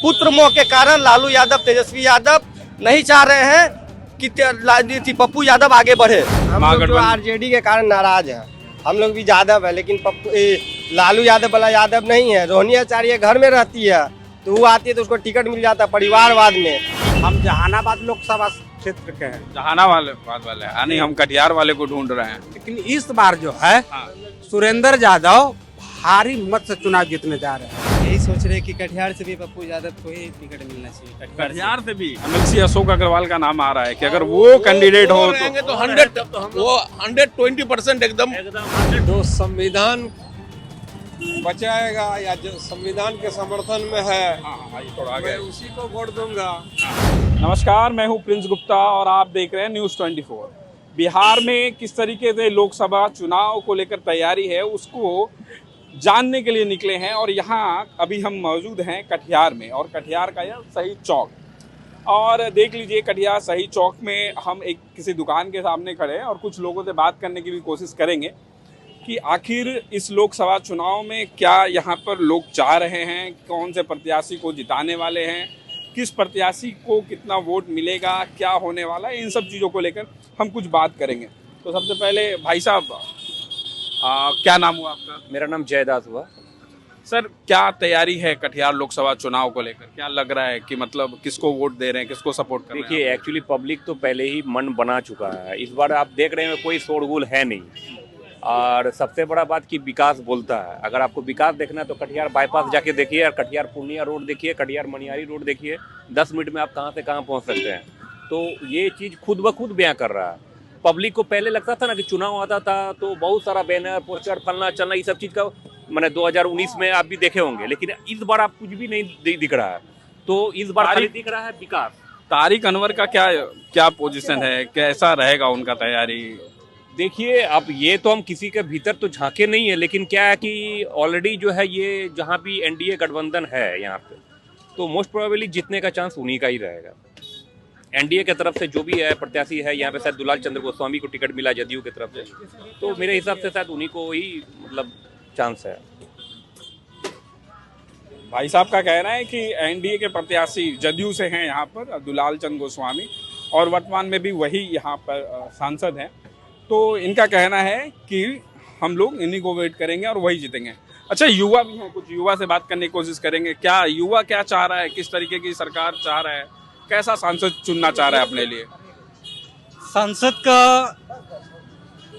पुत्र मोह के कारण लालू यादव, तेजस्वी यादव नहीं चाह रहे हैं कि पप्पू यादव आगे बढ़े। हम लोग जो आरजेडी के कारण नाराज हैं, हम लोग भी यादव है, लेकिन लालू यादव वाला यादव नहीं है। रोहिणी आचार्य घर में रहती है, तो वो आती है तो उसको टिकट मिल जाता है परिवारवाद में। हम जहानाबाद लोकसभा क्षेत्र के हैं। जहानाबाद वाले यानी हम कटिहार वाले को ढूंढ रहे हैं। लेकिन इस बार जो है सुरेंद्र यादव भारी मत से चुनाव जीतने जा रहे हैं। यही सोच रहे हैं कि कटिहार से भी पप्पू यादव को ही टिकट मिलना चाहिए। कटिहार से भी एमएलसी अशोक अग्रवाल का नाम आ रहा है कि अगर वो कैंडिडेट हो तो 120% एकदम जो संविधान बचाएगा या जो संविधान के समर्थन में है, मैं उसी को वोट दूंगा। नमस्कार, मैं हूं प्रिंस गुप्ता और आप देख रहे हैं न्यूज़ 24। बिहार में किस तरीके से लोकसभा चुनाव को लेकर तैयारी है उसको जानने के लिए निकले हैं और यहाँ अभी हम मौजूद हैं कटिहार में, और कटिहार का यह शहीद चौक। और देख लीजिए, कटिहार शहीद चौक में हम एक किसी दुकान के सामने खड़े हैं और कुछ लोगों से बात करने की भी कोशिश करेंगे कि आखिर इस लोकसभा चुनाव में क्या यहाँ पर लोग चाह रहे हैं, कौन से प्रत्याशी को जिताने वाले हैं, किस प्रत्याशी को कितना वोट मिलेगा, क्या होने वाला है, इन सब चीज़ों को लेकर हम कुछ बात करेंगे। तो सबसे पहले भाई साहब, क्या नाम हुआ आपका? मेरा नाम जयदास हुआ। सर, क्या तैयारी है कटिहार लोकसभा चुनाव को लेकर? क्या लग रहा है कि मतलब किसको वोट दे रहे हैं, किसको सपोर्ट कर रहे हैं? देखिए, एक्चुअली पब्लिक तो पहले ही मन बना चुका है। इस बार आप देख रहे हैं कोई शोरगुल है नहीं। और सबसे बड़ा बात कि विकास बोलता है। अगर आपको विकास देखना है तो कटिहार बाईपास जाके देखिए, और कटिहार पूर्णिया रोड देखिए, कटिहार मनियारी रोड देखिए। 10 मिनट में आप कहाँ से कहाँ पहुँच सकते हैं। तो ये चीज़ खुद ब खुद बयां कर रहा है। पब्लिक को पहले लगता था ना कि चुनाव आता था तो बहुत सारा बैनर, पोस्टर, फलना चलना, ये सब चीज़ का मैंने 2019 में आप भी देखे होंगे। लेकिन इस बार आप कुछ भी नहीं दिख रहा है। तो इस बार खाली दिख रहा है विकास। तारिक अनवर का क्या पोजीशन है, कैसा रहेगा उनका तैयारी? देखिए, अब ये तो हम किसी के भीतर तो झांके नहीं है, लेकिन क्या है कि ऑलरेडी जो है ये जहाँ भी एनडीए गठबंधन है यहाँ पे, तो मोस्ट प्रोबेबली जीतने का चांस उन्हीं का ही रहेगा। एनडीए के तरफ से जो भी है प्रत्याशी है, यहाँ पे शायद दुलाल चंद्र गोस्वामी को टिकट मिला जदयू की तरफ से, तो मेरे हिसाब से शायद उन्हीं को ही मतलब चांस है। भाई साहब का कहना है कि एनडीए के प्रत्याशी जदयू से हैं यहाँ पर दुलाल चंद्र गोस्वामी, और वर्तमान में भी वही यहाँ पर सांसद हैं। तो इनका कहना है कि हम लोग इन्हीं को वेट करेंगे और वही जीतेंगे। अच्छा, युवा भी हैं, कुछ युवा से बात करने की कोशिश करेंगे। क्या युवा क्या चाह रहा है, किस तरीके की सरकार चाह रहा है, कैसा सांसद चुनना चाह रहा है अपने लिए? सांसद का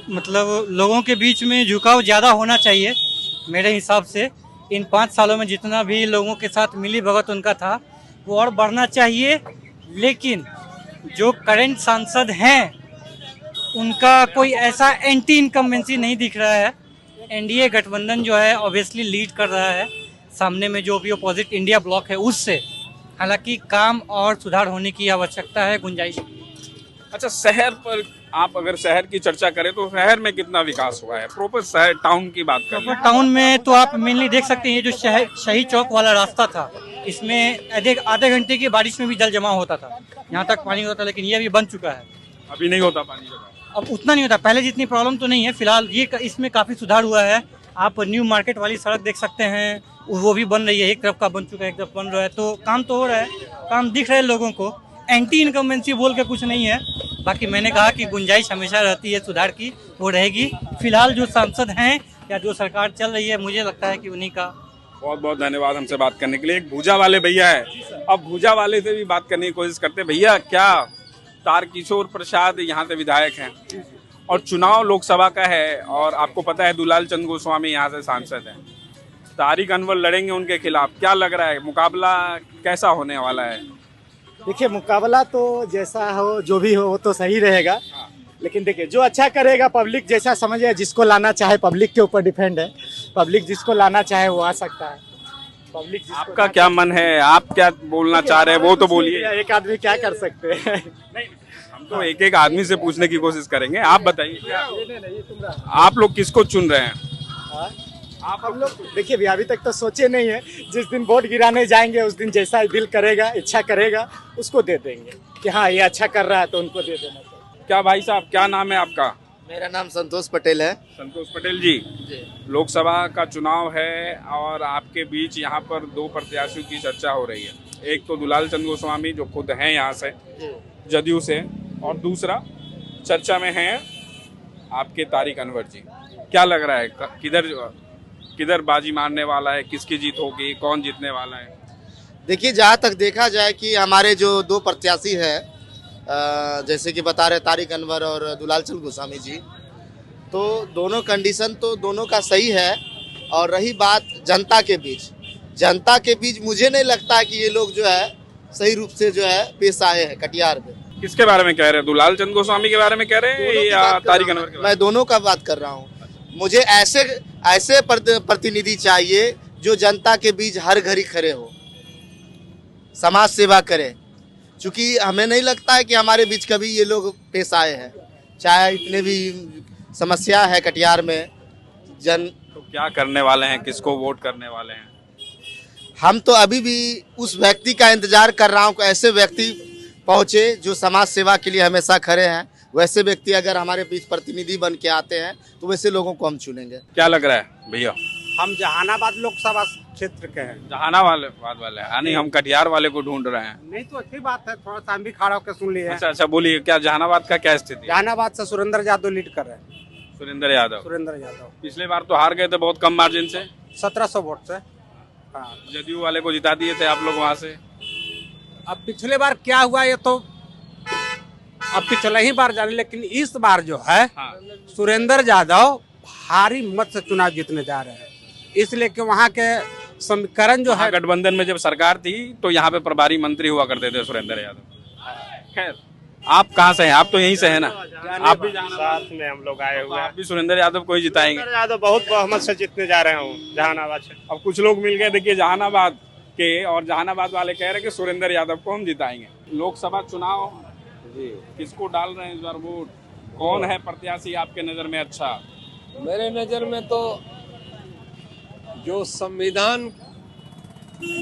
मतलब लोगों के बीच में झुकाव ज़्यादा होना चाहिए मेरे हिसाब से। इन 5 सालों में जितना भी लोगों के साथ मिली भगत उनका था वो और बढ़ना चाहिए। लेकिन जो करंट सांसद हैं उनका कोई ऐसा एंटी इनकम्बेंसी नहीं दिख रहा है। एनडीए गठबंधन जो है ऑब्वियसली लीड कर रहा है सामने में जो भी अपोजिट इंडिया ब्लॉक है उससे। हालांकि काम और सुधार होने की आवश्यकता है, गुंजाइश। अच्छा, शहर पर आप अगर शहर की चर्चा करें तो शहर में कितना विकास हुआ है? प्रॉपर शहर टाउन की बात करें, प्रॉपर टाउन में तो आप मेनली देख सकते हैं जो शहीद चौक वाला रास्ता था, इसमें आधे घंटे की बारिश में भी जल जमा होता था, यहाँ तक पानी होता था। लेकिन ये अभी बन चुका है। अभी नहीं होता पानी जमा, अब उतना नहीं होता, पहले जितनी प्रॉब्लम तो नहीं है फिलहाल। ये इसमें काफ़ी सुधार हुआ है। आप न्यू मार्केट वाली सड़क देख सकते हैं, वो भी बन रही है। एक तरफ का बन चुका है, एक तरफ बन रहा है, तो काम तो हो रहा है, काम दिख रहा है लोगों को। एंटी इनकम्बेंसी बोल के कुछ नहीं है। बाकी मैंने कहा कि गुंजाइश हमेशा रहती है सुधार की, वो रहेगी। फिलहाल जो सांसद हैं या जो सरकार चल रही है, मुझे लगता है कि उन्हीं का। बहुत बहुत धन्यवाद हमसे बात करने के लिए। एक भूजा वाले भैया है, अब भूजा वाले से भी बात करने की कोशिश करते हैं। भैया, क्या तारकिशोर प्रसाद यहाँ से विधायक हैं और चुनाव लोकसभा का है, और आपको पता है दुलाल चंद्र गोस्वामी यहाँ से सांसद हैं, तारिक अनवर लड़ेंगे उनके खिलाफ। क्या लग रहा है, मुकाबला कैसा होने वाला है? देखिए, मुकाबला तो जैसा हो, जो भी हो, वो तो सही रहेगा। लेकिन देखिए, जो अच्छा करेगा पब्लिक जैसा समझे, जिसको लाना चाहे, पब्लिक के ऊपर डिपेंड है। पब्लिक जिसको लाना चाहे वो आ सकता है। पब्लिक आपका क्या मन है, आप क्या बोलना चाह रहे हैं वो तो बोलिए। एक आदमी क्या कर सकते हैं? हम तो एक एक आदमी से पूछने की कोशिश करेंगे। आप बताइए, आप लोग किसको चुन रहे हैं? आप हम लोग देखिए, अभी तक तो सोचे नहीं है। जिस दिन वोट गिराने जाएंगे उस दिन जैसा दिल करेगा, इच्छा करेगा, उसको दे देंगे कि हाँ ये अच्छा कर रहा है तो उनको दे देना चाहिए। क्या भाई साहब, क्या नाम है आपका? मेरा नाम संतोष पटेल है। संतोष पटेल जी, लोकसभा का चुनाव है और आपके बीच यहाँ पर दो प्रत्याशियों की चर्चा हो रही है। एक तो दुलाल चंद गोस्वामी जो खुद हैं यहाँ से जदयू से, और दूसरा चर्चा में है आपके तारिक अनवर जी। क्या लग रहा है किधर बाजी मारने वाला है, किसकी जीत होगी, कौन जीतने वाला है? देखिए, जहाँ तक देखा जाए कि हमारे जो दो प्रत्याशी हैं, जैसे कि बता रहे तारिक अनवर और दुलाल चंद गोस्वामी जी, तो दोनों कंडीशन तो दोनों का सही है। और रही बात जनता के बीच मुझे नहीं लगता कि ये लोग जो है सही रूप से जो है पेश आए हैं कटिहार में। किसके बारे में कह रहे हैं? दुलाल चंद गोस्वामी के बारे में कह रहे हैं या तारिक अनवर के बारे में? मैं दोनों का बात कर रहा हूँ। मुझे ऐसे प्रतिनिधि चाहिए जो जनता के बीच हर घड़ी खड़े हो, समाज सेवा करे। चूंकि हमें नहीं लगता है कि हमारे बीच कभी ये लोग पेश आए हैं, चाहे इतने भी समस्या है कटिहार में तो क्या करने वाले हैं, किसको वोट करने वाले हैं? हम तो अभी भी उस व्यक्ति का इंतजार कर रहा हूँ कि ऐसे व्यक्ति पहुँचे जो समाज सेवा के लिए हमेशा खड़े हैं। वैसे व्यक्ति अगर हमारे बीच प्रतिनिधि बन के आते हैं तो वैसे लोगों को हम चुनेंगे। क्या लग रहा है भैया? हम जहानाबाद लोकसभा क्षेत्र के हैं। जहानाबाद वाले, यानी हम कटिहार वाले को ढूंढ रहे हैं। नहीं तो अच्छी बात है, थोड़ा सा हम भी खड़ा होकर सुन लिए। अच्छा, बोलिए, क्या जहानाबाद का क्या स्थिति है? जहानाबाद से सुरेंद्र यादव लीड कर रहे हैं। सुरेंद्र यादव पिछले बार तो हार गए थे बहुत कम मार्जिन से, 1700 वोट से। हाँ, जदयू वाले को जिता दिए थे आप लोग वहाँ से। अब पिछले बार क्या हुआ ये तो अब पिछले ही बार जाने, लेकिन इस बार जो है सुरेंद्र यादव भारी मत से चुनाव जीतने जा रहे हैं। इसलिए कि वहाँ के समीकरण जो है, गठबंधन में जब सरकार थी तो यहाँ पे प्रभारी मंत्री हुआ करते थे सुरेंद्र यादव। खैर, आप कहाँ से हैं? आप तो यहीं से हैं ना? आप भी साथ में हम लोग आए हुए हैं। आप भी सुरेंद्र यादव को ही जिताएंगे? सुरेंद्र यादव बहुत बहुमत से जीतने जा रहे हूँ जहानाबाद से। अब कुछ लोग मिल गए देखिए जहानाबाद के, और जहानाबाद वाले कह रहे हैं कि सुरेंद्र यादव को हम जिताएंगे। लोकसभा चुनाव जी, किसको डाल रहे हैं इस बार वोट? कौन है प्रत्याशी आपके नजर में अच्छा? मेरे नज़र में तो जो संविधान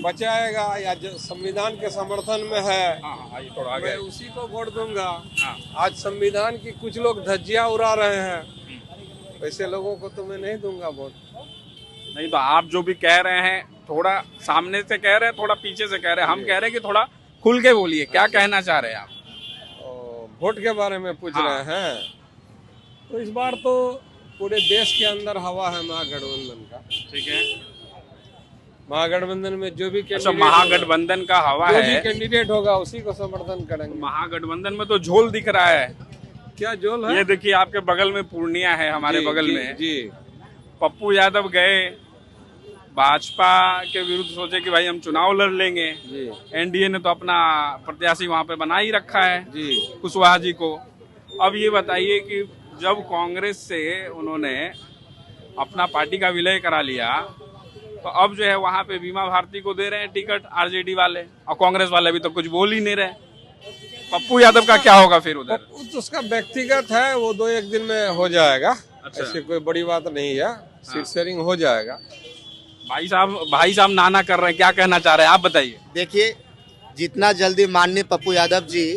बचाएगा या जो संविधान के समर्थन में है, ये थोड़ा आगे, मैं उसी को वोट दूंगा। आज संविधान की कुछ लोग धज्जियां उड़ा रहे हैं, वैसे लोगों को तो मैं नहीं दूंगा वोट। नहीं तो आप जो भी कह रहे हैं, थोड़ा सामने से कह रहे हैं, थोड़ा पीछे से कह रहे हैं। हम कह रहे हैं कि थोड़ा खुल के बोलिए, क्या कहना चाह रहे हैं आप? वोट के बारे में पूछ रहे हैं, तो इस बार तो पूरे देश के अंदर हवा है महागठबंधन का। ठीक है, महागठबंधन में जो भी महागठबंधन का हवा है, जो भी कैंडिडेट होगा उसी को समर्थन करेंगे। महागठबंधन में तो झोल दिख रहा है। क्या झोल है? ये देखिए, आपके बगल में पूर्णिया है, हमारे बगल में जी। पप्पू यादव गए भाजपा के विरुद्ध, सोचे कि भाई हम चुनाव लड़ लेंगे जी। एनडीए ने तो अपना प्रत्याशी वहां पे बना ही रखा है जी, कुशवाहा जी को। अब ये बताइए कि जब कांग्रेस से उन्होंने अपना पार्टी का विलय करा लिया, तो अब जो है वहां पे बीमा भारती को दे रहे हैं टिकट आरजेडी वाले, और कांग्रेस वाले अभी तो कुछ बोल ही नहीं रहे। पप्पू यादव का क्या होगा फिर उधर? तो उसका व्यक्तिगत है, वो 2-1 दिन में हो जाएगा। अच्छा। ऐसी कोई बड़ी बात नहीं है, सीट शेयरिंग हो जाएगा। भाई साहब नाना कर रहे हैं, क्या कहना चाह रहे हैं आप बताइए? देखिए, जितना जल्दी माननीय पप्पू यादव जी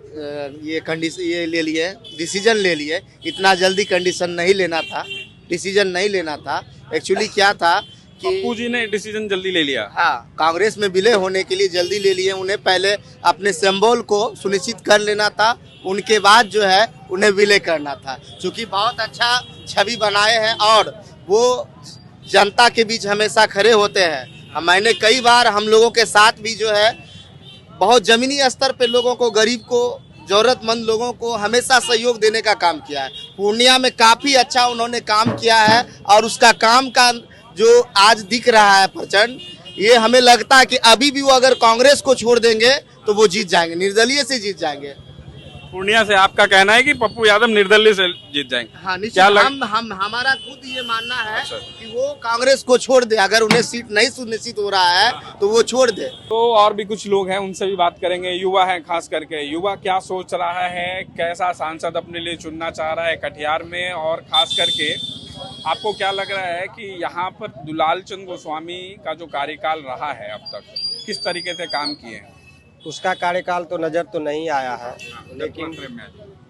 ये ले लिए, डिसीजन ले लिए, इतना जल्दी कंडीशन नहीं लेना था, डिसीजन नहीं लेना था। एक्चुअली क्या था कि पप्पू जी ने डिसीजन जल्दी ले लिया। हाँ, कांग्रेस में विलय होने के लिए जल्दी ले लिए। उन्हें पहले अपने सिंबल को सुनिश्चित कर लेना था, उनके बाद जो है उन्हें विलय करना था। चूँकि बहुत अच्छा छवि बनाए हैं और वो जनता के बीच हमेशा खड़े होते हैं। मैंने कई बार हम लोगों के साथ भी जो है बहुत ज़मीनी स्तर पे लोगों को, गरीब को, ज़रूरतमंद लोगों को हमेशा सहयोग देने का काम किया है। पूर्णिया में काफ़ी अच्छा उन्होंने काम किया है और उसका काम का जो आज दिख रहा है प्रचंड, ये हमें लगता है कि अभी भी वो अगर कांग्रेस को छोड़ देंगे तो वो जीत जाएंगे, निर्दलीय से जीत जाएंगे। पूर्णिया से आपका कहना है कि पप्पू यादव निर्दलीय से जीत जाएंगे? हाँ, निश्चित। हमारा खुद ये मानना है कि वो कांग्रेस को छोड़ दे, अगर उन्हें सीट नहीं सुनिश्चित हो रहा है तो वो छोड़ दे। तो और भी कुछ लोग हैं, उनसे भी बात करेंगे। युवा है, खास करके युवा क्या सोच रहा है, कैसा सांसद अपने लिए चुनना चाह रहा है कटिहार में, और खास करके आपको क्या लग रहा है कि यहाँ पर दुलाल चंद गोस्वामी का जो कार्यकाल रहा है अब तक, किस तरीके से काम किए हैं? उसका कार्यकाल तो नज़र तो नहीं आया है, लेकिन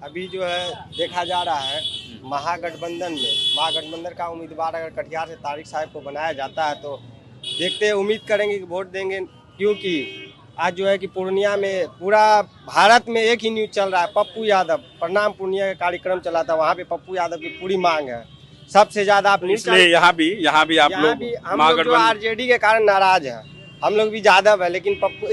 अभी जो है देखा जा रहा है महागठबंधन का उम्मीदवार अगर कटिहार से तारिक साहब को बनाया जाता है तो देखते हैं, उम्मीद करेंगे कि वोट देंगे, क्योंकि आज जो है कि पूर्णिया में पूरा भारत में एक ही न्यूज चल रहा है, पप्पू यादव प्रणाम पूर्णिया का कार्यक्रम चला था, वहाँ पे पप्पू यादव की पूरी मांग है सबसे ज्यादा। आप इसलिए यहाँ भी आप लोग हम लोग आरजेडी के कारण नाराज हैं। हम लोग भी यादव है, लेकिन पप्पू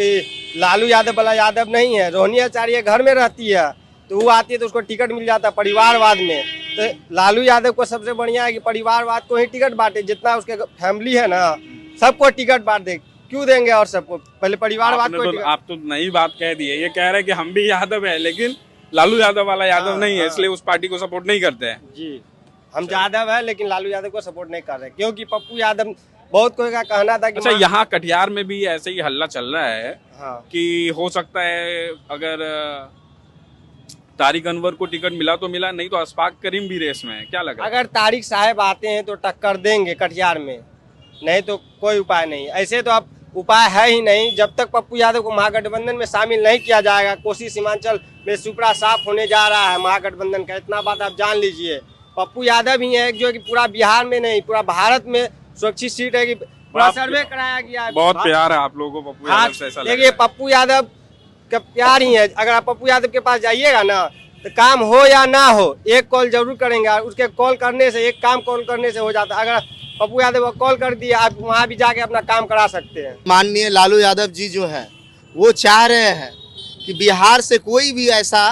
लालू यादव वाला यादव नहीं है। रोहिणी आचार्य घर में रहती है तो वो आती है तो उसको टिकट मिल जाता है परिवारवाद में। तो लालू यादव को सबसे बढ़िया है कि परिवारवाद को ही टिकट बांटे, जितना उसके फैमिली है ना सबको टिकट बांट दे, क्यों देंगे और सबको, पहले परिवारवाद को। आप तो नई बात कह दी है, ये कह रहे हैं कि हम भी यादव है लेकिन लालू यादव वाला यादव नहीं है, इसलिए उस पार्टी को सपोर्ट नहीं करते हैं। जी हम यादव है लेकिन लालू यादव को सपोर्ट नहीं कर रहे, क्योंकि पप्पू यादव बहुत कोई का कहना था कि अच्छा यहाँ कटिहार में भी ऐसे ही हल्ला चल रहा है कि हो सकता है अगर तारिक अनवर को टिकट मिला तो मिला, नहीं तो अशफाक करीम भी रेस में है, क्या लगा? अगर तारिक साहब आते हैं तो टक्कर देंगे कटिहार में, नहीं तो कोई उपाय नहीं। ऐसे तो अब उपाय है ही नहीं, जब तक पप्पू यादव को महागठबंधन में शामिल नहीं किया जाएगा। कोसी सीमांचल में सुपड़ा साफ होने जा रहा है महागठबंधन का, इतना बात आप जान लीजिए। पप्पू यादव ही है जो कि पूरा बिहार में नहीं पूरा भारत में सुरक्षित सीट है कि पूरा सर्वे कराया गया है। बहुत प्यार है आप लोगों को पप्पू यादव से, ऐसा देखिए पप्पू यादव का प्यार ही है। अगर आप पप्पू यादव के पास जाइएगा ना तो काम हो या ना हो एक कॉल जरूर करेंगे, और उसके कॉल करने से एक काम कॉल करने से हो जाता है। अगर पप्पू यादव को कॉल कर दिया आप वहाँ भी जाके अपना काम करा सकते हैं। माननीय लालू यादव जी जो है वो चाह रहे हैं कि बिहार से कोई भी ऐसा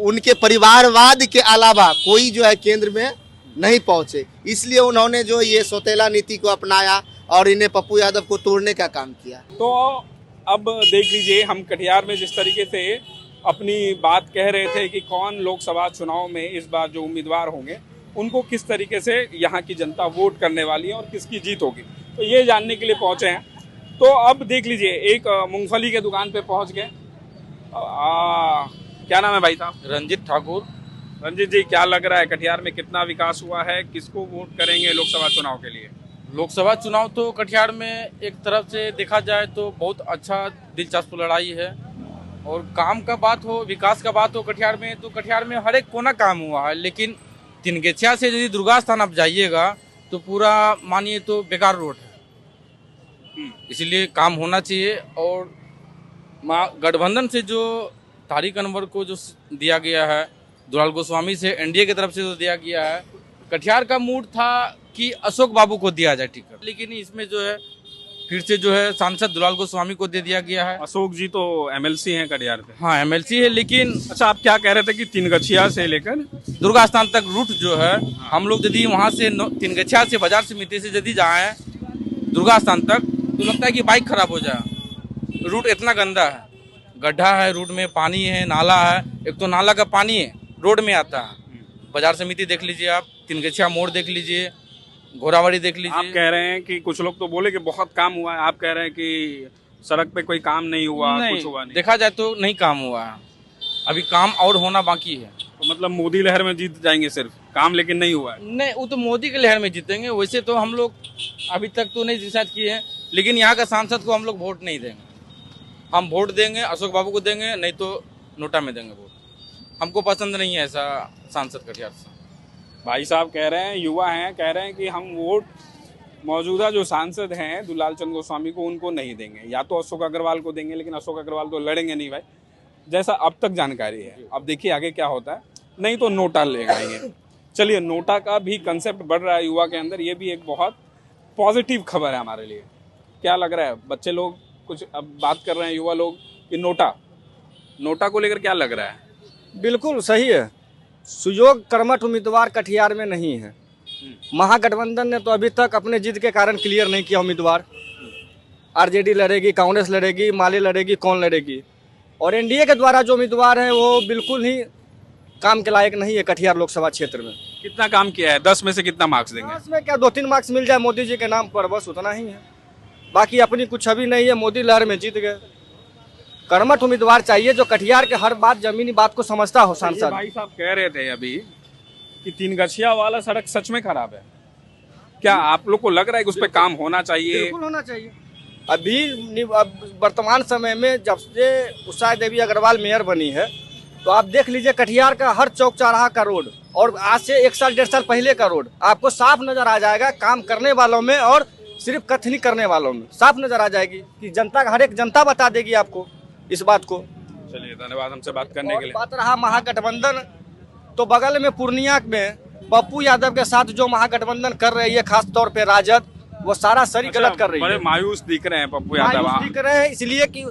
उनके परिवारवाद के अलावा कोई जो है केंद्र में नहीं पहुंचे, इसलिए उन्होंने जो ये सौतेला नीति को अपनाया और इन्हें पप्पू यादव को तोड़ने का काम किया। तो अब देख लीजिए, हम कटिहार में जिस तरीके से अपनी बात कह रहे थे कि कौन लोकसभा चुनाव में इस बार जो उम्मीदवार होंगे उनको किस तरीके से यहाँ की जनता वोट करने वाली है और किसकी जीत होगी, तो ये जानने के लिए पहुँचे हैं। तो अब देख लीजिए, एक मूंगफली के दुकान पे पहुँच गए। क्या नाम है भाई साहब? रंजीत ठाकुर। रंजीत जी, क्या लग रहा है कटिहार में कितना विकास हुआ है, किसको वोट करेंगे लोकसभा चुनाव के लिए? लोकसभा चुनाव तो कटिहार में एक तरफ से देखा जाए तो बहुत अच्छा दिलचस्प लड़ाई है, और काम का बात हो, विकास का बात हो कटिहार में, तो कटिहार में हर एक कोना काम हुआ है। लेकिन तिनगेछिया से यदि दुर्गा स्थान आप जाइएगा तो पूरा मानिए तो बेकार रोड है, इसलिए काम होना चाहिए। और गठबंधन से जो तारिक अनवर को जो दिया गया है, दुलाल गोस्वामी से एनडीए की तरफ से जो दिया गया है, कटिहार का मूड था कि अशोक बाबू को दिया जाए टिकट, लेकिन इसमें जो है फिर से जो है सांसद दुलाल गोस्वामी को दे दिया गया है। अशोक जी तो एमएलसी हैं कटिहार पे। हाँ एमएलसी है, लेकिन अच्छा आप क्या कह रहे थे कि तिनगछिया से लेकर दुर्गा स्थान तक रूट जो है, हम लोग यदि वहाँ से तिनगछिया से बाजार समिति से यदि जाए दुर्गा स्थान तक तो लगता है कि बाइक खराब हो जाए। रूट इतना गंदा है, गड्ढा है, रूट में पानी है, नाला है, एक तो नाला का पानी है रोड में आता है। बाजार समिति देख लीजिए आप, तिनगछिया मोड़ देख लीजिए, घोरावड़ी देख लीजिए। आप कह रहे हैं कि कुछ लोग तो बोले कि बहुत काम हुआ है, आप कह रहे हैं कि सड़क पे कोई काम नहीं हुआ, नहीं, कुछ हुआ नहीं। देखा जाए तो नहीं काम हुआ है, अभी काम और होना बाकी है। तो मतलब मोदी लहर में जीत जाएंगे सिर्फ, काम लेकिन नहीं हुआ है। नहीं, वो तो मोदी के लहर में जीतेंगे, वैसे तो हम लोग अभी तक तो नहीं डिसाइड किए हैं, लेकिन यहाँ का सांसद को हम लोग वोट नहीं देंगे। हम वोट देंगे अशोक बाबू को देंगे, नहीं तो नोटा में देंगे वोट। हमको पसंद नहीं है ऐसा सांसद कटिहार से। भाई साहब कह रहे हैं, युवा हैं, कह रहे हैं कि हम वोट मौजूदा जो सांसद हैं दुलाल चंद गोस्वामी को, उनको नहीं देंगे, या तो अशोक अग्रवाल को देंगे, लेकिन अशोक अग्रवाल तो लड़ेंगे नहीं भाई, जैसा अब तक जानकारी है। अब देखिए आगे क्या होता है, नहीं तो नोटा ले आएंगे। चलिए, नोटा का भी कंसेप्ट बढ़ रहा है युवा के अंदर, ये भी एक बहुत पॉजिटिव खबर है हमारे लिए। क्या लग रहा है, बच्चे लोग कुछ अब बात कर रहे हैं, युवा लोग, कि नोटा को लेकर क्या लग रहा है? बिल्कुल सही है, सुयोग कर्मठ उम्मीदवार कटिहार में नहीं है। महागठबंधन ने तो अभी तक अपने जिद के कारण क्लियर नहीं किया उम्मीदवार। आरजेडी लड़ेगी, कांग्रेस लड़ेगी, माले लड़ेगी, कौन लड़ेगी, और एनडीए के द्वारा जो उम्मीदवार हैं वो बिल्कुल ही काम के लायक नहीं है कटिहार लोकसभा क्षेत्र में। कितना काम किया है, 10 में से कितना मार्क्स देंगे? 10 में क्या 2-3 मार्क्स मिल जाए मोदी जी के नाम पर, बस उतना ही है। बाकी अपनी कुछ छवि नहीं है, मोदी लहर में जीत गए। कर्मठ उम्मीदवार चाहिए जो कटिहार के हर बात, जमीनी बात को समझता हो सांसद। भाई साहब कह रहे थे अभी कि तिनगछिया वाला सड़क सच में खराब है, क्या आप लोग को लग रहा है कि उस पर काम होना चाहिए? बिल्कुल होना चाहिए। अभी वर्तमान समय में जब से उषा देवी अग्रवाल मेयर बनी है, तो आप देख लीजिए कटिहार का हर चौक चौराहा का रोड और आज से 1 साल 1.5 साल पहले का रोड आपको साफ नजर आ जाएगा, काम करने वालों में और सिर्फ कथनी करने वालों में साफ नजर आ जाएगी कि जनता, हर एक जनता बता देगी आपको इस बात को। चलिए, धन्यवाद हमसे बात करने के और लिए। बात रहा महागठबंधन, तो बगल में पूर्णिया में पप्पू यादव के साथ जो महागठबंधन कर रही है, खास तौर पे राजद, वो सारा सरी गलत कर रही बड़े है। मायूस दिख रहे हैं पप्पू यादव। मायूस दिख रहे हैं इसलिए कि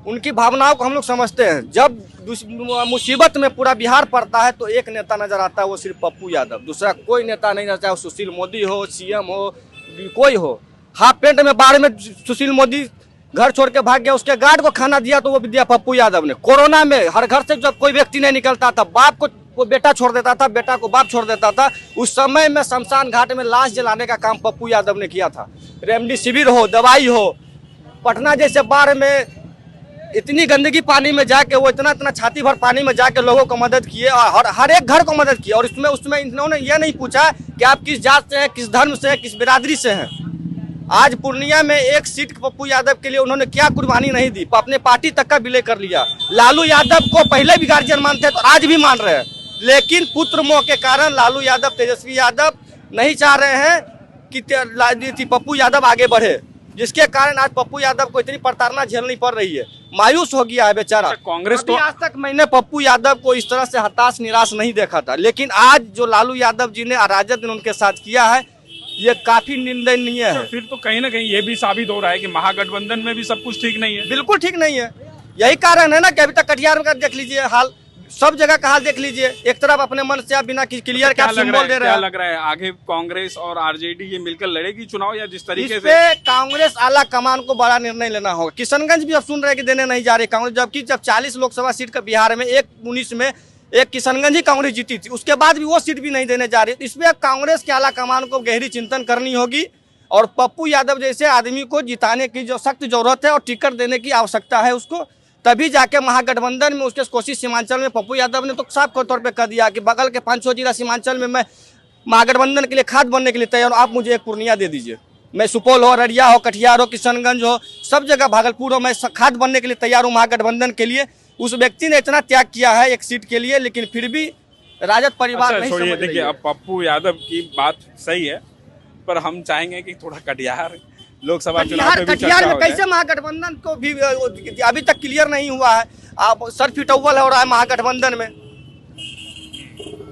उनकी भावनाओं को हम लोग समझते हैं। जब मुसीबत में पूरा बिहार पड़ता है तो एक नेता नजर आता है, वो सिर्फ पप्पू यादव, दूसरा कोई नेता नहीं नजर, चाहे सुशील मोदी हो, सीएम हो, कोई हो। हाफ पेंट में बाढ़ में सुशील मोदी घर छोड़ के भाग गया, उसके गार्ड को खाना दिया तो वो भी दिया पप्पू यादव ने। कोरोना में हर घर से जब कोई व्यक्ति नहीं निकलता था, बाप को वो बेटा छोड़ देता था, बेटा को बाप छोड़ देता था, उस समय में शमशान घाट में लाश जलाने का काम पप्पू यादव ने किया था। रेमडेसिविर हो, दवाई हो, पटना जैसे बाढ़ में इतनी गंदगी पानी में जाके वो इतना छाती भर पानी में जाके लोगों को मदद किए और हर एक घर को मदद किया। और उसमें इन्होंने ये नहीं पूछा कि आप किस जात से हैं, किस धर्म से हैं, किस बिरादरी से हैं। आज पूर्णिया में एक सीट पप्पू यादव के लिए उन्होंने क्या कुर्बानी नहीं दी, अपने पार्टी तक का विलय कर लिया। लालू यादव को पहले भी गार्जियन मानते तो आज भी मान रहे हैं, लेकिन पुत्र मोह के कारण लालू यादव, तेजस्वी यादव नहीं चाह रहे हैं कि पप्पू यादव आगे बढ़े, जिसके कारण आज पप्पू यादव को इतनी प्रताड़ना झेलनी पड़ रही है। मायूस हो गया है बेचारा। कांग्रेस को आज तक मैंने पप्पू यादव को इस तरह से हताश निराश नहीं देखा था, लेकिन आज जो लालू यादव जी ने राजद ने उनके साथ किया है, ये काफी निंदनीय है। फिर तो कहीं ना कहीं ये भी साबित हो रहा है कि महागठबंधन में भी सब कुछ ठीक नहीं है। बिल्कुल ठीक नहीं है। यही कारण है ना कि अभी तक कटिहार में देख लीजिए हाल, सब जगह का हाल देख लीजिए। एक तरफ अपने मन से आप बिना क्लियर क्या सिंबल दे रहे हैं। क्या लग रहा है आगे कांग्रेस और आरजेडी ये मिलकर लड़ेगी चुनाव, या जिस तरीके से कांग्रेस आला कमान को बड़ा निर्णय लेना होगा। किशनगंज भी अब सुन रहे हैं कि देने नहीं जा रही कांग्रेस, जबकि जब 40 लोकसभा सीट का बिहार में 19 में एक किशनगंज ही कांग्रेस जीती थी, उसके बाद भी वो सीट भी नहीं देने जा रही। इसमें अब कांग्रेस के आला कमान को गहरी चिंतन करनी होगी और पप्पू यादव जैसे आदमी को जिताने की जो सख्त जरूरत है और टिकट देने की आवश्यकता है उसको, तभी जाके महागठबंधन में उसके कोशिश सीमांचल में पप्पू यादव ने तो साफ तौर पे कह दिया कि बगल के 5-6 जिला सीमांचल में मैं महागठबंधन के लिए खाद बनने के लिए तैयार हूँ, आप मुझे एक पूर्णिया दे दीजिए। मैं सुपौल हो, अररिया हो, कटिहार हो, किशनगंज हो, सब जगह भागलपुर हो, मैं खाद बनने के लिए तैयार हूँ महागठबंधन के लिए। उस व्यक्ति ने इतना त्याग किया है एक सीट के लिए, लेकिन फिर भी राजद परिवार नहीं समझ रही है। देखिए, अब पप्पू यादव की बात सही है, पर हम चाहेंगे कि थोड़ा कटिहार लोकसभा चुनाव में कटिहार में कैसे महागठबंधन को भी अभी तक क्लियर नहीं हुआ है। आप सर फिटौवल हो रहा है महागठबंधन में,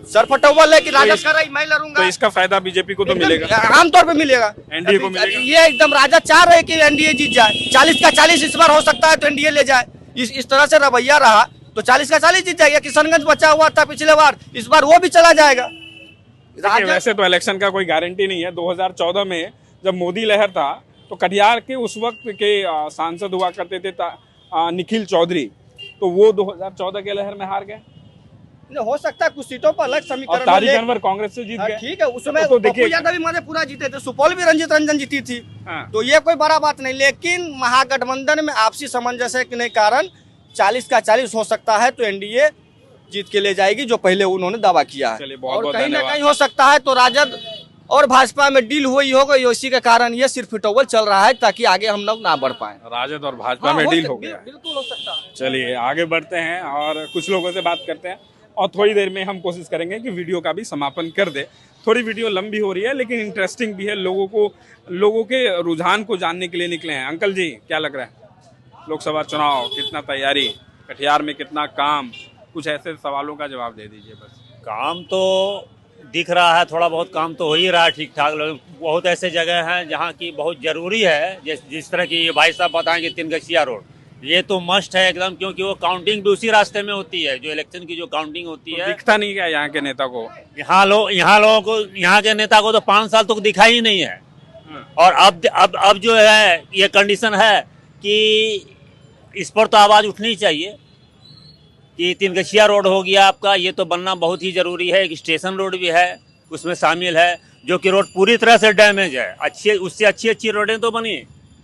सर फटौवल है कि राजद कर रही मैं लड़ूंगा, तो इसका फायदा बीजेपी को तो मिलेगा, आमतौर पे मिलेगा, एनडीए को मिलेगा। ये एकदम राजद चाह रहे कि एनडीए जीत जाए, 40 का 40 इस बार हो सकता है तो एनडीए ले जाए। इस तरह से रवैया रहा तो 40 का 40 जीत जाएगा। किशनगंज बचा हुआ था पिछले बार, इस बार वो भी चला जाएगा। वैसे तो इलेक्शन का कोई गारंटी नहीं है। 2014 में जब मोदी लहर था तो कटिहार के उस वक्त के सांसद हुआ करते थे निखिल चौधरी, तो वो 2014 के लहर में हार गए। हो सकता है कुछ सीटों पर अलग समीकरण, तारिक अनवर कांग्रेस से जीत गए। ठीक है, उसमें तो पप्पू यादव भी मधेपुरा जीते थे, सुपौल भी रंजित रंजन जीती थी। तो ये कोई बड़ा बात नहीं, लेकिन महागठबंधन में आपसी सामंजस्य के कारण 40 का 40 हो सकता है तो एनडीए जीत के ले जाएगी, जो पहले उन्होंने दावा किया है। और कहीं ना कहीं हो सकता है तो राजद और भाजपा में डील हुई होगा, इसी के कारण ये सिर्फ फिटौवल चल रहा है ताकि आगे हम लोग ना बढ़ पाए। राजद और भाजपा में डील हो गया, बिल्कुल हो सकता है। चलिए आगे बढ़ते हैं और कुछ लोगों से बात करते हैं, और थोड़ी देर में हम कोशिश करेंगे कि वीडियो का भी समापन कर दे। थोड़ी वीडियो लंबी हो रही है लेकिन इंटरेस्टिंग भी है, लोगों के रुझान को जानने के लिए निकले हैं। अंकल जी, क्या लग रहा है लोकसभा चुनाव, कितना तैयारी, कटिहार में कितना काम, कुछ ऐसे सवालों का जवाब दे दीजिए बस। काम तो दिख रहा है, थोड़ा बहुत काम तो हो ही रहा है ठीक ठाक। बहुत ऐसे जगह हैं जहाँ की बहुत ज़रूरी है, जिस तरह की भाई साहब बताएंगे 3 गछिया रोड, ये तो मस्ट है एकदम, क्योंकि वो काउंटिंग भी उसी रास्ते में होती है, जो इलेक्शन की जो काउंटिंग होती है। दिखता नहीं क्या यहाँ के नेता को? यहाँ लोगों को, यहाँ के नेता को तो 5 साल तक दिखा ही नहीं है। और अब जो है ये कंडीशन है कि इस पर तो आवाज़ उठनी चाहिए कि 3 गछिया रोड हो गया आपका, ये तो बनना बहुत ही ज़रूरी है। एक स्टेशन रोड भी है उसमें शामिल है, जो कि रोड पूरी तरह से डैमेज है। उससे अच्छी रोडें तो बनी,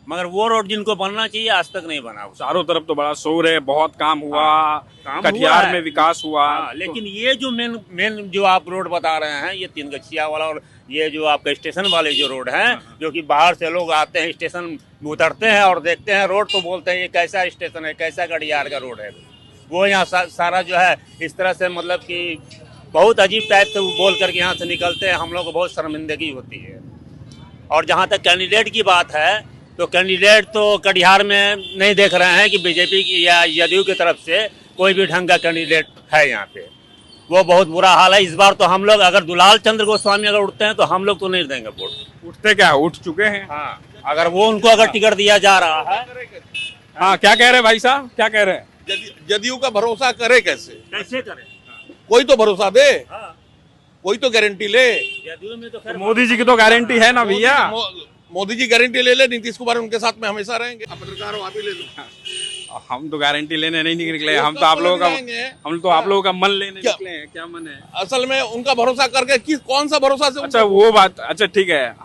मगर वो रोड जिनको बनना चाहिए आज तक नहीं बना। चारों तरफ तो बड़ा शोर है, बहुत काम हुआ, कटिहार में विकास हुआ। लेकिन ये जो मेन जो आप रोड बता रहे हैं, ये 3 गछिया वाला और ये जो आपका स्टेशन वाले जो रोड हैं, जो कि बाहर से लोग आते हैं, स्टेशन उतरते हैं और देखते हैं रोड, तो बोलते हैं ये कैसा स्टेशन है, कैसा कटिहार का रोड है। वो यहाँ सारा जो है इस तरह से मतलब कि बहुत अजीब टाइप से वो बोल करके यहाँ से निकलते हैं, हम लोग को बहुत शर्मिंदगी होती है। और जहाँ तक कैंडिडेट की बात है तो कैंडिडेट तो कटिहार में नहीं देख रहे हैं कि बीजेपी की या जदयू की तरफ से कोई भी ढंग का कैंडिडेट है यहाँ पे। वो बहुत बुरा हाल है। इस बार तो हम लोग अगर दुलाल चंद्र गोस्वामी अगर उठते हैं तो हम लोग तो नहीं देंगे वोट। उठते क्या, उठ चुके हैं। हाँ, अगर वो उनको अगर टिकट दिया जा रहा है। हाँ, क्या कह रहे हैं भाई साहब, क्या कह रहे हैं? जदयू का भरोसा करे कैसे करें? कोई तो भरोसा दे, हाँ, कोई तो गारंटी ले। जदयू में तो खैर मोदी जी की तो गारंटी है ना भैया। मोदी जी गारंटी ले ले, नीतीश कुमार उनके साथ में हमेशा रहेंगे। पत्रकार हो, आप ही ले लो। हम तो गारंटी लेने नहीं निकले, हम तो आप लोगों का मन लेने निकले हैं। क्या मन है असल में उनका भरोसा करके कौन सा भरोसा से? अच्छा वो बात, अच्छा ठीक है।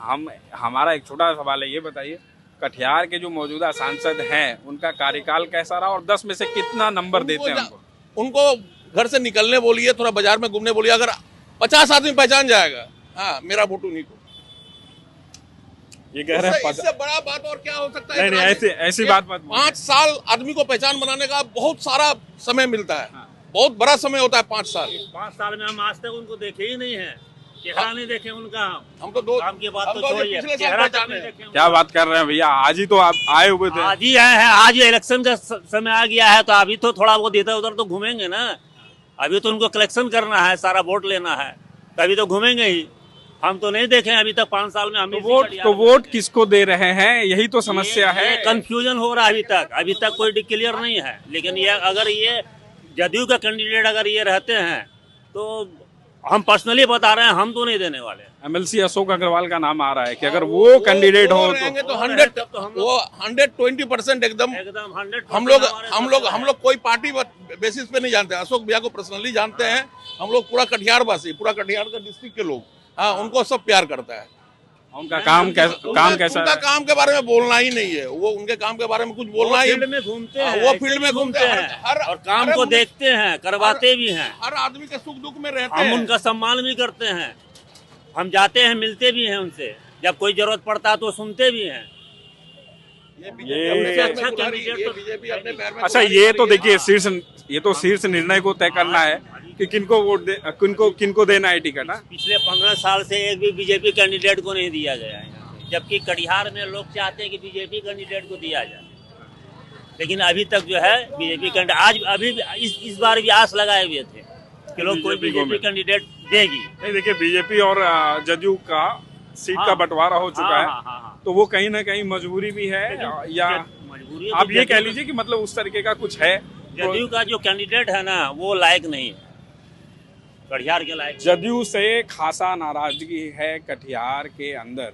हमारा एक छोटा सवाल है, ये बताइए कटिहार के जो मौजूदा सांसद हैं उनका कार्यकाल कैसा रहा और 10 में से कितना नंबर देते हैं उनको? घर से निकलने बोलिए, थोड़ा बाजार में घूमने बोलिए, अगर 50 आदमी पहचान जाएगा, हाँ मेरा वोट उन्हीं को। ये कह रहे हैं इससे बड़ा बात और क्या हो सकता है? नहीं, ऐसी बात मत। 5 साल आदमी को पहचान बनाने का बहुत सारा समय मिलता है। हाँ। बहुत बड़ा समय होता है 5 साल। 5 साल में हम आज तक उनको देखे ही नहीं है, चेहरा नहीं देखे उनका। हम तो दो काम की बात तो छोड़िए, चेहरा तक नहीं देखे। क्या बात कर रहे हैं भैया, आज ही तो आप आए हुए थे। आज ही आए हैं, आज इलेक्शन का समय आ गया है तो अभी तो थोड़ा वो इधर उधर तो घूमेंगे ना। अभी तो उनको कलेक्शन करना है, सारा वोट लेना है, तभी तो घूमेंगे ही। हम तो नहीं देखे अभी तक 5 साल में। हम तो वोट किसको दे रहे हैं, यही तो समस्या है। कंफ्यूजन हो रहा है अभी तक कोई क्लियर नहीं है। लेकिन ये अगर ये जदयू का कैंडिडेट अगर ये रहते हैं तो हम पर्सनली बता रहे हैं, हम तो नहीं देने वाले। MLC अशोक अग्रवाल का नाम आ रहा है कि अगर वो कैंडिडेट हो तो 120% एकदम 100। हम लोग कोई पार्टी बेसिस पे नहीं जानते। अशोक भैया को पर्सनली जानते हैं हम लोग, पूरा कटिहार वासी, पूरा कटिहार का डिस्ट्रिक्ट के लोग। हाँ, उनको सब प्यार करता है। उनका काम कैसा? उनका काम के बारे में बोलना ही नहीं है। वो उनके काम के बारे में कुछ बोलना ही। फील्ड में घूमते हैं, वो फील्ड में घूमते हैं और काम को देखते हैं, करवाते भी हैं। हर आदमी के सुख दुख में रहते हैं। हम उनका सम्मान भी करते हैं, हम जाते हैं, मिलते भी हैं उनसे, जब कोई जरूरत पड़ता है तो सुनते भी हैं। अच्छा, ये तो देखिए शीर्ष निर्णय को तय करना है कि किनको वोट दे, किनको देना है टिकट। पिछले 15 साल से एक भी बीजेपी कैंडिडेट को नहीं दिया गया है यहाँ पे, जबकि कटिहार में लोग चाहते हैं कि बीजेपी कैंडिडेट को दिया जाए। लेकिन अभी तक जो है बीजेपी कैंडिडेट, आज अभी इस बार भी आस लगाए हुए थे कि लोग कोई बीजेपी कैंडिडेट देगी। नहीं, देखिए बीजेपी और जदयू का सीट का बंटवारा हो चुका है, तो वो कहीं ना कहीं मजबूरी भी है या मजबूरी, आप ये कह लीजिए कि मतलब उस तरीके का कुछ है। जदयू का जो कैंडिडेट है ना वो लायक नहीं है, कटिहार के लायक। जदयू से खासा नाराजगी है कटिहार के अंदर।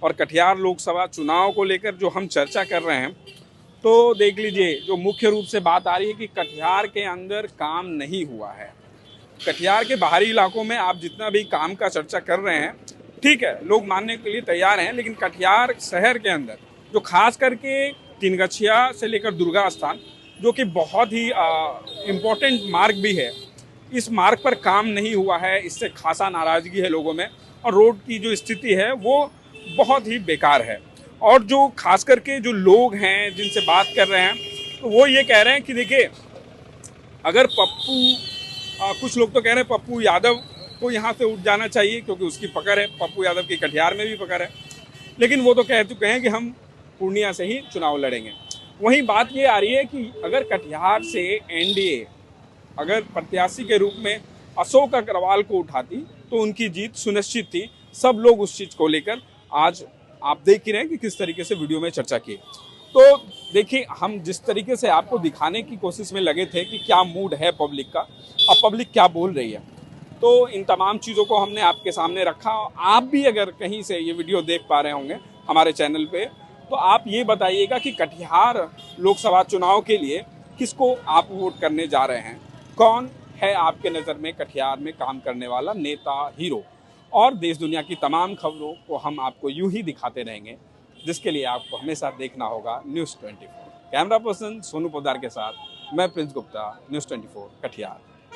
और कटिहार लोकसभा चुनाव को लेकर जो हम चर्चा कर रहे हैं, तो देख लीजिए जो मुख्य रूप से बात आ रही है कि कटिहार के अंदर काम नहीं हुआ है। कटिहार के बाहरी इलाकों में आप जितना भी काम का चर्चा कर रहे हैं, ठीक है, लोग मानने के लिए तैयार हैं, लेकिन कटिहार शहर के अंदर जो खास करके तीनगछिया से लेकर दुर्गा स्थान, जो कि बहुत ही इम्पोर्टेंट मार्ग भी है, इस मार्ग पर काम नहीं हुआ है। इससे खासा नाराजगी है लोगों में और रोड की जो स्थिति है वो बहुत ही बेकार है। और जो खास करके जो लोग हैं जिनसे बात कर रहे हैं, तो वो ये कह रहे हैं कि देखिए अगर कुछ लोग तो कह रहे हैं पप्पू यादव को यहाँ से उठ जाना चाहिए क्योंकि उसकी पकड़ है, पप्पू यादव की कटिहार में भी पकड़ है। लेकिन वो तो कह चुके हैं कि हम पूर्णिया से ही चुनाव लड़ेंगे। वहीं बात ये आ रही है कि अगर कटिहार से एनडीए अगर प्रत्याशी के रूप में अशोक अग्रवाल को उठाती तो उनकी जीत सुनिश्चित थी। सब लोग उस चीज़ को लेकर आज आप देख ही रहे हैं कि किस तरीके से वीडियो में चर्चा की। तो देखिए, हम जिस तरीके से आपको दिखाने की कोशिश में लगे थे कि क्या मूड है पब्लिक का, अब पब्लिक क्या बोल रही है, तो इन तमाम चीज़ों को हमने आपके सामने रखा। आप भी अगर कहीं से ये वीडियो देख पा रहे होंगे हमारे चैनल पे, तो आप ये बताइएगा कि कटिहार लोकसभा चुनाव के लिए किसको आप वोट करने जा रहे हैं, कौन है आपके नज़र में कटिहार में काम करने वाला नेता, हीरो। और देश दुनिया की तमाम खबरों को हम आपको यूं ही दिखाते रहेंगे, जिसके लिए आपको हमेशा देखना होगा News 24। Camera person Sonu Podar के साथ मैं प्रिंस गुप्ता, न्यूज़ 24 कटिहार।